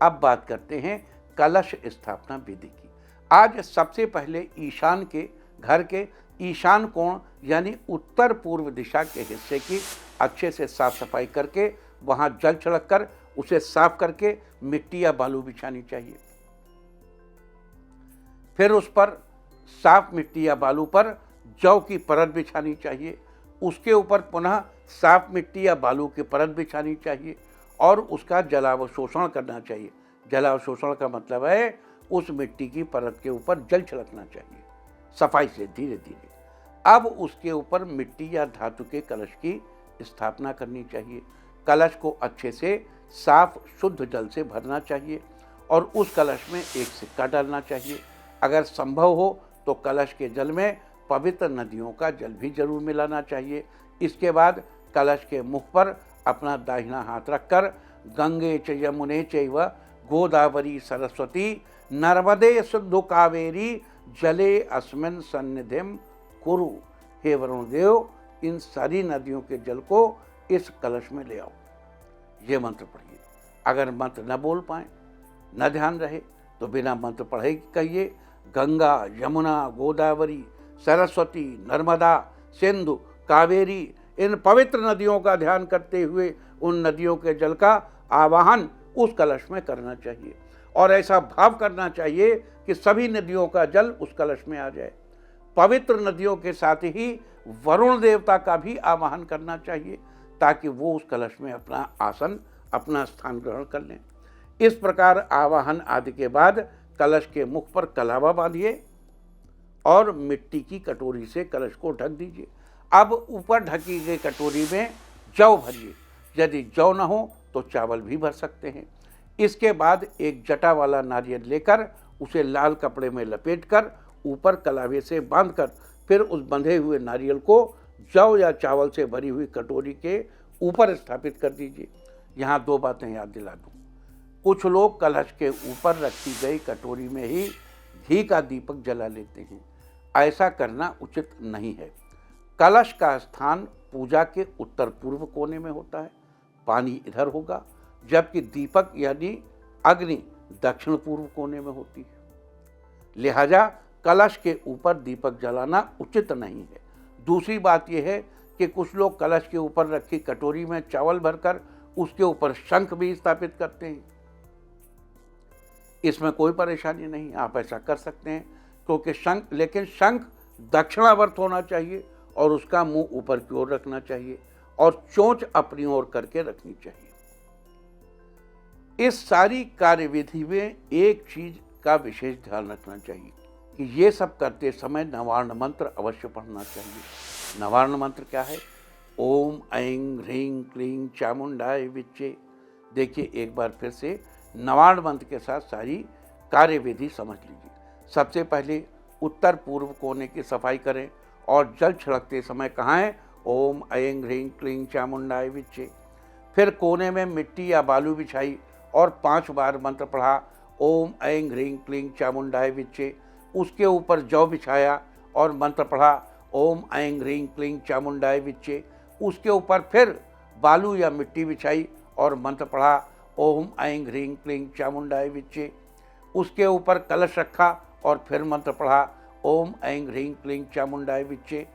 अब बात करते हैं कलश स्थापना विधि की। आज सबसे पहले ईशान के घर के ईशान कोण यानी उत्तर पूर्व दिशा के हिस्से की अच्छे से साफ सफाई करके वहां जल छिड़क कर उसे साफ करके मिट्टी या बालू बिछानी चाहिए। फिर उस पर साफ मिट्टी या बालू पर जौ की परत बिछानी चाहिए। उसके ऊपर पुनः साफ मिट्टी या बालू की परत बिछानी चाहिए और उसका जलावशोषण करना चाहिए। जलावशोषण का मतलब है उस मिट्टी की परत के ऊपर जल छिड़कना चाहिए सफाई से धीरे धीरे। अब उसके ऊपर मिट्टी या धातु के कलश की स्थापना करनी चाहिए। कलश को अच्छे से साफ शुद्ध जल से भरना चाहिए और उस कलश में एक सिक्का डालना चाहिए। अगर संभव हो तो कलश के जल में पवित्र नदियों का जल भी जरूर मिलाना चाहिए। इसके बाद कलश के मुख पर अपना दाहिना हाथ रखकर गंगे च यमुने चैव गोदावरी सरस्वती नर्मदे सिंधु कावेरी जले अस्मिन् सन्निधिम कुरु। हे वरुण देव, इन सारी नदियों के जल को इस कलश में ले आओ। ये मंत्र पढ़िए। अगर मंत्र न बोल पाए, न ध्यान रहे, तो बिना मंत्र पढ़े कहिए गंगा यमुना गोदावरी सरस्वती नर्मदा सिंधु कावेरी। इन पवित्र नदियों का ध्यान करते हुए उन नदियों के जल का आवाहन उस कलश में करना चाहिए और ऐसा भाव करना चाहिए कि सभी नदियों का जल उस कलश में आ जाए। पवित्र नदियों के साथ ही वरुण देवता का भी आवाहन करना चाहिए ताकि वो उस कलश में अपना आसन, अपना स्थान ग्रहण कर लें। इस प्रकार आवाहन आदि के बाद कलश के मुख पर कलावा बांधिए और मिट्टी की कटोरी से कलश को ढक दीजिए। अब ऊपर ढकी गई कटोरी में जौ भरिए। यदि जौ न हो तो चावल भी भर सकते हैं। इसके बाद एक जटा वाला नारियल लेकर उसे लाल कपड़े में लपेटकर ऊपर कलावे से बांधकर फिर उस बंधे हुए नारियल को जौ या चावल से भरी हुई कटोरी के ऊपर स्थापित कर दीजिए। यहाँ दो बातें याद दिला दूँ। कुछ लोग कलश के ऊपर रखी गई कटोरी में ही घी का दीपक जला लेते हैं। ऐसा करना उचित नहीं है। कलश का स्थान पूजा के उत्तर पूर्व कोने में होता है, पानी इधर होगा, जबकि दीपक यानी अग्नि दक्षिण पूर्व कोने में होती है। लिहाजा कलश के ऊपर दीपक जलाना उचित नहीं है। दूसरी बात यह है कि कुछ लोग कलश के ऊपर रखी कटोरी में चावल भरकर उसके ऊपर शंख भी स्थापित करते हैं। इसमें कोई परेशानी नहीं, आप ऐसा कर सकते हैं क्योंकि शंख दक्षिणावर्त होना चाहिए और उसका मुंह ऊपर की ओर रखना चाहिए और चोंच अपनी ओर करके रखनी चाहिए। इस सारी कार्यविधि में एक चीज का विशेष ध्यान रखना चाहिए कि ये सब करते समय नवार्ण मंत्र अवश्य पढ़ना चाहिए। नवार्ण मंत्र क्या है? ओम ऐं ह्रीं क्लीं चामुंडाय विच्चे। देखिए एक बार फिर से नवार्ण मंत्र के साथ सारी कार्यविधि समझ लीजिए। सबसे पहले उत्तर पूर्व कोने की सफाई करें और जल छिड़कते समय कहें ओम ऐं ह्रीं क्लीं चामुंडाय विच्चे। फिर कोने में मिट्टी या बालू बिछाई और 5 बार मंत्र पढ़ा ओम ऐं ह्रीं क्लीं चामुंडाय विच्चे। उसके ऊपर जौ बिछाया और मंत्र पढ़ा ओम ऐं ह्रीं क्लीं चामुंडाय विच्चे। उसके ऊपर फिर बालू या मिट्टी बिछाई और मंत्र पढ़ा ओम ऐं ह्रीं क्लीं चामुंडाय विच्चे। उसके ऊपर कलश रखा और फिर मंत्र पढ़ा ओम ऐं ह्रीं क्लीं चामुंडाय विच्चे।